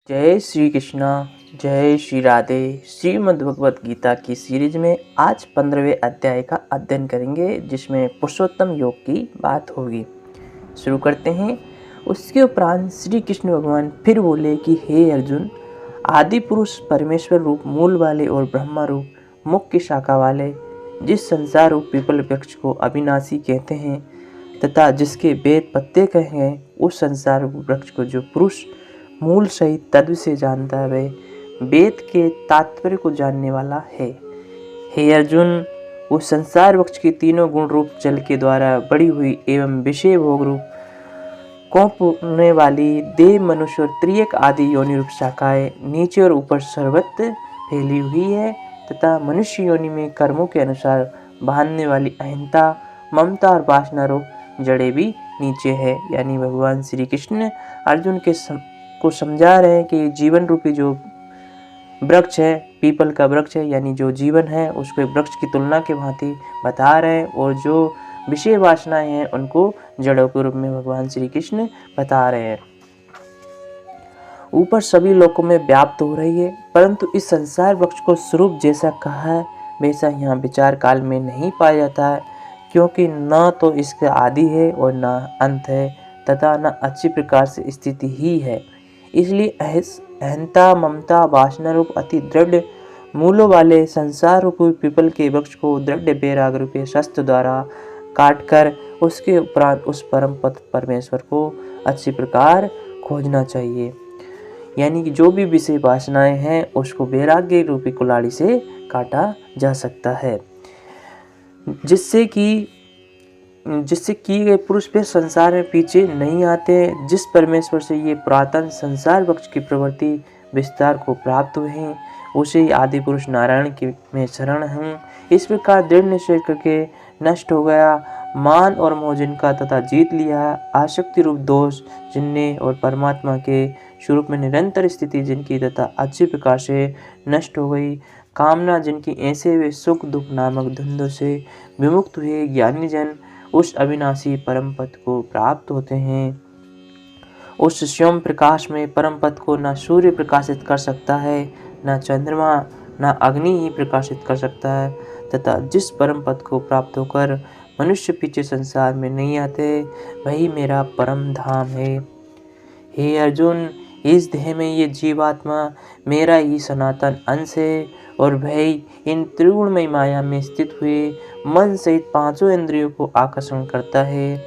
जय श्री कृष्णा। जय श्री राधे। श्रीमद् भगवत गीता की सीरीज में आज 15वें अध्याय का अध्ययन करेंगे, जिसमें पुरुषोत्तम योग की बात होगी। शुरू करते हैं। उसके उपरांत श्री कृष्ण भगवान फिर बोले कि हे अर्जुन, आदि पुरुष परमेश्वर रूप मूल वाले और ब्रह्मा रूप मुख्य शाखा वाले जिस संसार रूप पीपल वृक्ष को अविनाशी कहते हैं तथा जिसके वेद पत्ते कहे हैं, उस संसार रूप वृक्ष को जो पुरुष मूल सहित तत्व से जानता है वह वेद के तात्पर्य को जानने वाला है। हे अर्जुन, उस संसार वृक्ष की तीनों गुण रूप जल के द्वारा बड़ी हुई एवं विषय भोग रूप कौंपने वाली देव, मनुष्य और त्रियक आदि योनि रूप शाखाएं नीचे और ऊपर सर्वत्र फैली हुई है तथा मनुष्य योनि में कर्मों के अनुसार बांधने वाली अहंता, ममता और वासना रूप जड़ें भी नीचे है। यानी भगवान श्री कृष्ण अर्जुन को समझा रहे हैं कि जीवन रूपी जो वृक्ष है, पीपल का वृक्ष है, यानी जो जीवन है उसको एक वृक्ष की तुलना के भांति बता रहे हैं, और जो विषय वासनाएं हैं उनको जड़ों के रूप में भगवान श्री कृष्ण बता रहे हैं। ऊपर सभी लोकों में व्याप्त हो रही है, परंतु इस संसार वृक्ष को स्वरूप जैसा कहा है वैसा यहाँ विचार काल में नहीं पाया जाता है, क्योंकि न तो इसका आदि है और न अंत है तथा न अच्छी प्रकार से स्थिति ही है। इसलिए अहंता, ममता, वासना रूप अति दृढ़ मूलों वाले संसार रूपी पीपल के वृक्ष को दृढ़ बैराग रूपी शस्त्र द्वारा काटकर उसके उपरांत उस परम पद परमेश्वर को अच्छी प्रकार खोजना चाहिए। यानी कि जो भी विषय वासनाएं हैं उसको वैराग्य रूपी कुल्हाड़ी से काटा जा सकता है, जिससे किए गए पुरुष फिर संसार में पीछे नहीं आते। जिस परमेश्वर से ये पुरातन संसार वृक्ष की प्रवृत्ति विस्तार को प्राप्त हुए हैं, उसे ही आदि पुरुष नारायण के में शरण हूँ। इस प्रकार दृढ़ निश्चय करके नष्ट हो गया मान और मोह जिनका तथा जीत लिया आसक्ति रूप दोष जिनने, और परमात्मा के स्वरूप में निरंतर स्थिति जिनकी तथा अच्छी प्रकार से नष्ट हो गई कामना जिनकी, ऐसे वे सुख दुख नामक धुंधों से विमुक्त हुए ज्ञानी जन उस अविनाशी परम पद को प्राप्त होते हैं। उस स्वयं प्रकाश में परम पद को न सूर्य प्रकाशित कर सकता है, न चंद्रमा, न अग्नि ही प्रकाशित कर सकता है, तथा जिस परम पद को प्राप्त होकर मनुष्य पीछे संसार में नहीं आते, वही मेरा परम धाम है। हे अर्जुन, इस देह में ये जीवात्मा मेरा ही सनातन अंश है और वह इन त्रिगुणमय माया में स्थित हुए मन सहित पांचों इंद्रियों को आकर्षण करता है।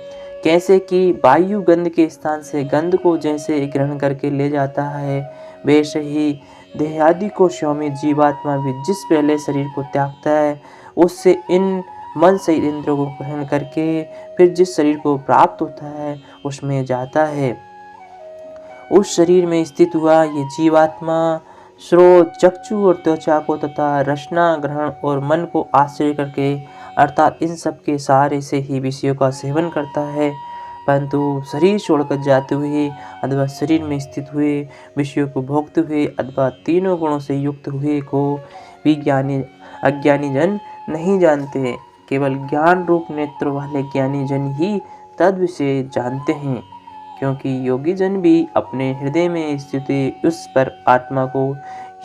कैसे कि वायु गंध के स्थान से गंध को जैसे ग्रहण करके ले जाता है, वैसे ही देहादि को स्वामी जीवात्मा भी जिस पहले शरीर को त्यागता है, उससे इन मन सहित इंद्रियों को ग्रहण करके फिर जिस शरीर को प्राप्त होता है उसमें जाता है। उस शरीर में स्थित हुआ ये जीवात्मा श्रोत, चक्षु और त्वचा को तथा रसना, ग्रहण और मन को आश्रय करके, अर्थात इन सब के सहारे से ही विषयों का सेवन करता है, परंतु शरीर छोड़कर जाते हुए अथवा शरीर में स्थित हुए विषयों को भोगते हुए अथवा तीनों गुणों से युक्त हुए को भी अज्ञानी जन नहीं जानते। केवल ज्ञान रूप नेत्र वाले ज्ञानी जन ही तद्व से जानते हैं, क्योंकि योगी जन भी अपने हृदय में स्थित उस पर आत्मा को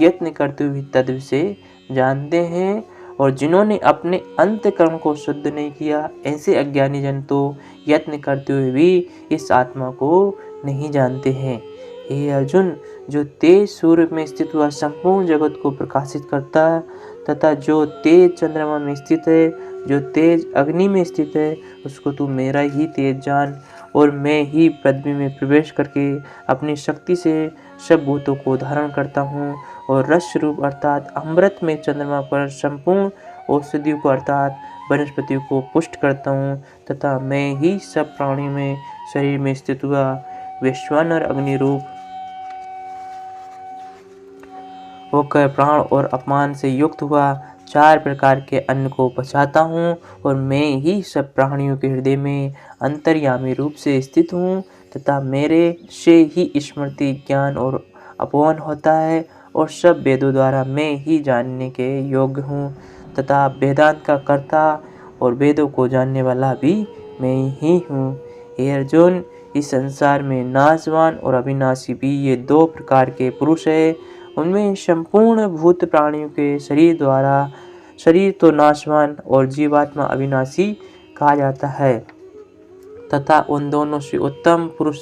यत्न करते हुए तद्व से जानते हैं, और जिन्होंने अपने अंतःकरण को शुद्ध नहीं किया, ऐसे अज्ञानी जन तो यत्न करते हुए भी इस आत्मा को नहीं जानते हैं। हे अर्जुन, जो तेज सूर्य में स्थित हुआ संपूर्ण जगत को प्रकाशित करता है तथा जो तेज चंद्रमा में स्थित है, जो तेज अग्नि में स्थित है, उसको तू मेरा ही तेज जान, और मैं ही पृथ्वी में प्रवेश करके अपनी शक्ति से सब भूतों को धारण करता हूँ, और रस रूप अर्थात अमृत में चंद्रमा पर संपूर्ण औषधियों को अर्थात वनस्पतियों को पुष्ट करता हूँ, तथा मैं ही सब प्राणियों में शरीर में स्थित हुआ वैश्वानर अग्नि रूप होकर प्राण और अपमान से युक्त हुआ 4 प्रकार के अन्न को पचाता हूँ, और मैं ही सब प्राणियों के हृदय में अंतर्यामी रूप से स्थित हूँ, तथा मेरे से ही स्मृति, ज्ञान और अपमान होता है, और सब वेदों द्वारा मैं ही जानने के योग्य हूँ, तथा वेदांत का कर्ता और वेदों को जानने वाला भी मैं ही हूँ। हे अर्जुन, इस संसार में नाशवान और अविनाशी भी ये दो प्रकार के पुरुष है। उनमें संपूर्ण भूत प्राणियों के शरीर तो नाशवान और जीवात्मा अविनाशी कहा जाता है, तथा उन दोनों से उत्तम पुरुष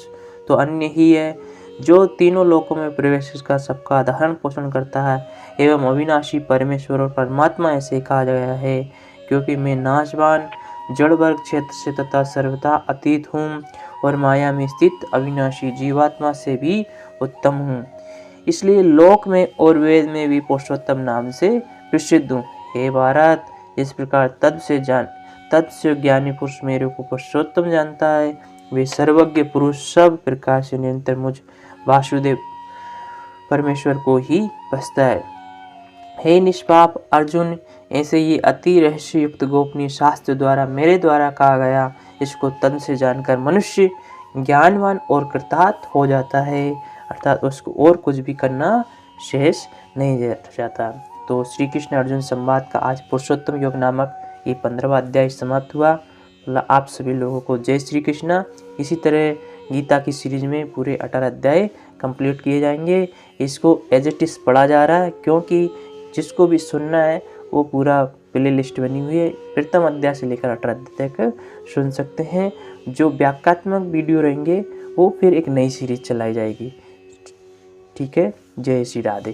तो अन्य ही है, जो तीनों लोकों में प्रवेश कर सबका धारण पोषण करता है। एवं अविनाशी परमेश्वर और परमात्मा ऐसे कहा गया है, क्योंकि मैं नाशवान जड़ वर्ग क्षेत्र से तथा सर्वथा अतीत हूँ और माया में स्थित अविनाशी जीवात्मा से भी उत्तम हूँ, इसलिए लोक में और वेद में भी पुरुषोत्तम नाम से प्रसिद्ध हूँ। हे भारत, इस प्रकार तत्व से ज्ञानी पुरुष मेरे को पुरुषोत्तम जानता है। वे सर्वज्ञ पुरुष सब प्रकार से निरंतर मुझ वासुदेव परमेश्वर को ही बसता है। हे निष्पाप अर्जुन, ऐसे ये अति रहस्य युक्त गोपनीय शास्त्र द्वारा मेरे द्वारा कहा गया, इसको तन से जानकर मनुष्य ज्ञानवान और कृतार्थ हो जाता है, अर्थात उसको और कुछ भी करना शेष नहीं जाता। तो श्री कृष्ण अर्जुन संवाद का आज पुरुषोत्तम योग नामक ये 15वां अध्याय समाप्त हुआ। आप सभी लोगों को जय श्री कृष्णा। इसी तरह गीता की सीरीज में पूरे 18 अध्याय कंप्लीट किए जाएंगे। इसको एज इट इज़ पढ़ा जा रहा है, क्योंकि जिसको भी सुनना है वो पूरा प्ले लिस्ट बनी हुई है, प्रथम अध्याय से लेकर 18 अध्याय तक सुन सकते हैं। जो व्याख्यात्मक वीडियो रहेंगे वो फिर एक नई सीरीज चलाई जाएगी। ठीक है, जय श्री राधे।